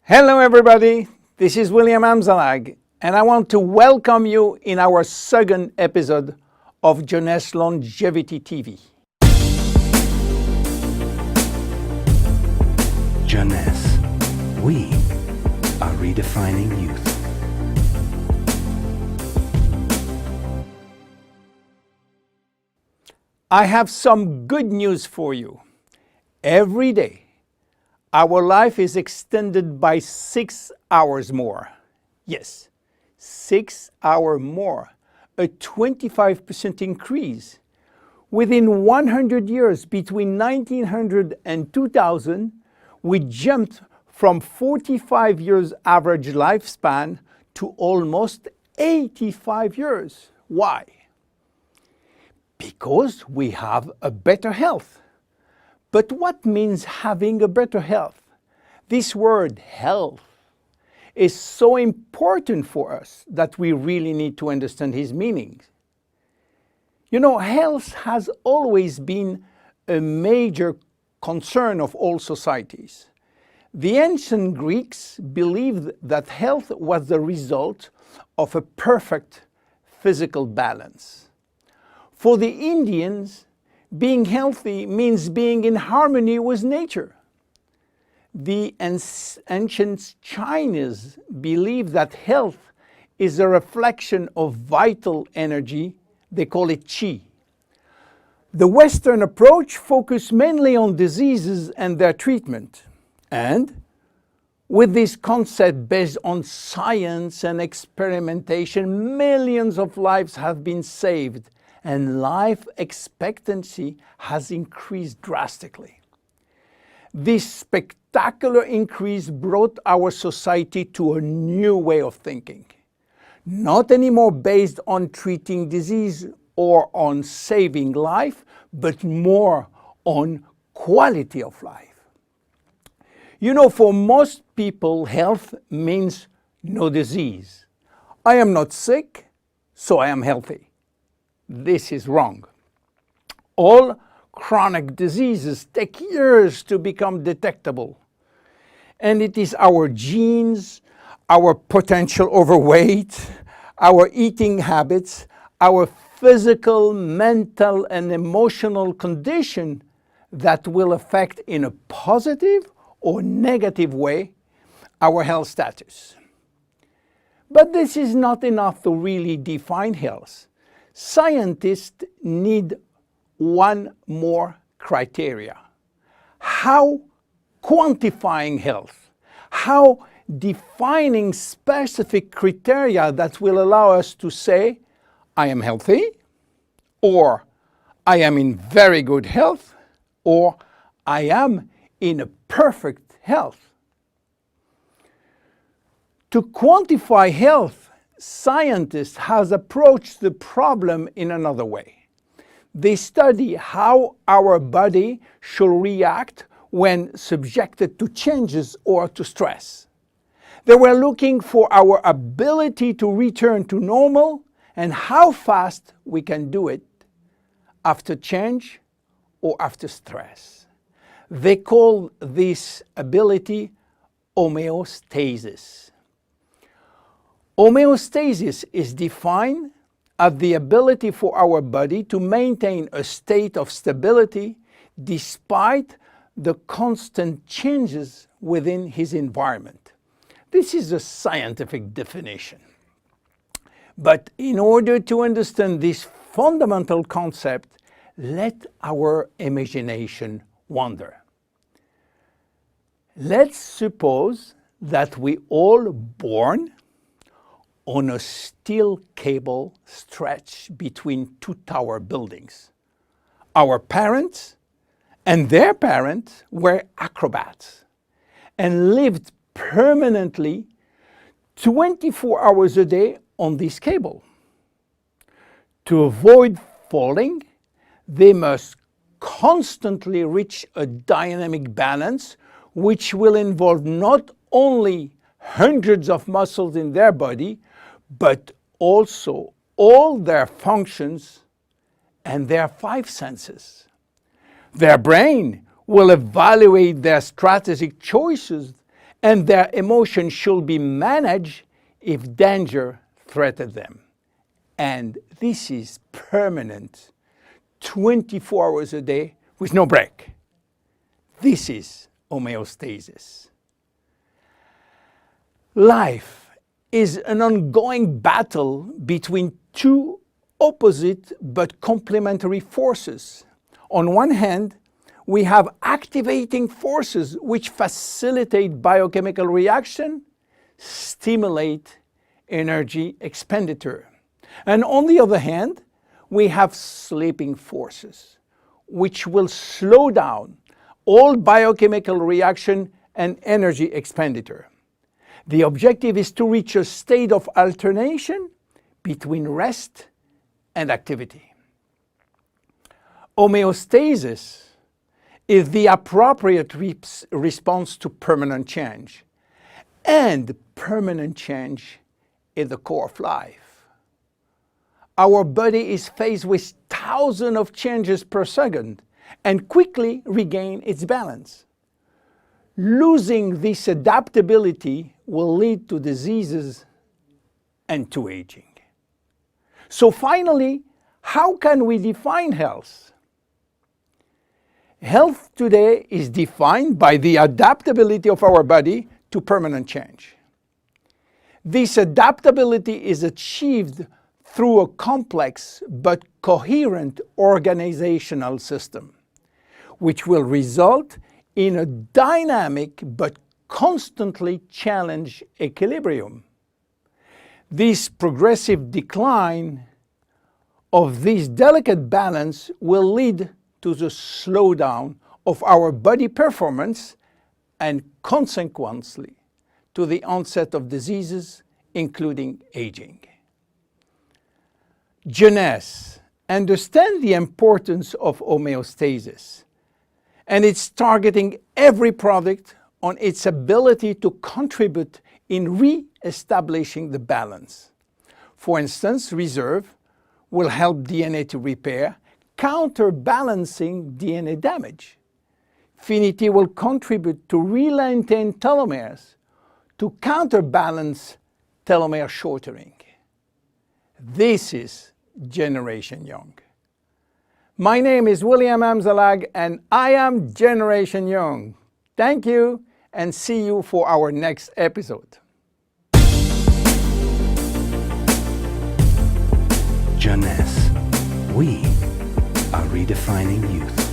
Hello everybody, this is William Amzalag, and I want to welcome you in our second episode of Jeunesse Longevity TV. Jeunesse, we are redefining youth. I have some good news for you. Every day, our life is extended by 6 hours more. Yes, 6 hours more, a 25% increase. Within 100 years, between 1900 and 2000, we jumped from 45 years average lifespan to almost 85 years. Why? Because we have a better health. But what means having a better health? This word health is so important for us that we really need to understand his meaning. You know, health has always been a major concern of all societies. The ancient Greeks believed that health was the result of a perfect physical balance. For the Indians, being healthy means being in harmony with nature. The ancient Chinese believe that health is a reflection of vital energy. They call it qi. The Western approach focuses mainly on diseases and their treatment. And with this concept based on science and experimentation, millions of lives have been saved and life expectancy has increased drastically. This spectacular increase brought our society to a new way of thinking, not anymore based on treating disease or on saving life, but more on quality of life. You know, for most people, health means no disease. I am not sick, so I am healthy. This is wrong. All chronic diseases take years to become detectable. And it is our genes, our potential overweight, our eating habits, our physical, mental, and emotional condition that will affect in a positive or negative way our health status. But this is not enough to really define health. Scientists need one more criteria. How quantifying health, how defining specific criteria that will allow us to say, I am healthy, or I am in very good health, or I am in a perfect health. To quantify health, scientists have approached the problem in another way. They study how our body should react when subjected to changes or to stress. They were looking for our ability to return to normal and how fast we can do it after change or after stress. They call this ability homeostasis. Homeostasis is defined as the ability for our body to maintain a state of stability despite the constant changes within his environment. This is a scientific definition. But in order to understand this fundamental concept, let our imagination wander. Let's suppose that we all born on a steel cable stretched between two tower buildings. Our parents and their parents were acrobats and lived permanently 24 hours a day on this cable. To avoid falling, they must constantly reach a dynamic balance, which will involve not only hundreds of muscles in their body, but also all their functions and their 5 senses. Their brain will evaluate their strategic choices and their emotions should be managed if danger threatens them. And this is permanent, 24 hours a day with no break. This is homeostasis. Life is an ongoing battle between two opposite but complementary forces. On one hand, we have activating forces which facilitate biochemical reaction, stimulate energy expenditure. And on the other hand, we have sleeping forces which will slow down all biochemical reaction and energy expenditure. The objective is to reach a state of alternation between rest and activity. Homeostasis is the appropriate response to permanent change. And permanent change is the core of life. Our body is faced with thousands of changes per second and quickly regain its balance. Losing this adaptability will lead to diseases and to aging. So finally, how can we define health? Health today is defined by the adaptability of our body to permanent change. This adaptability is achieved through a complex but coherent organizational system, which will result in a dynamic but constantly challenged equilibrium. This progressive decline of this delicate balance will lead to the slowdown of our body performance and consequently to the onset of diseases, including aging. Jeunesse understands the importance of homeostasis, and it's targeting every product on its ability to contribute in re-establishing the balance. For instance, Reserve will help DNA to repair, counterbalancing DNA damage. Finity will contribute to re-lengthen telomeres to counterbalance telomere shortening. This is Generation Young. My name is William Amzalag and I am Generation Young. Thank you and see you for our next episode. Jeunesse. We are redefining youth.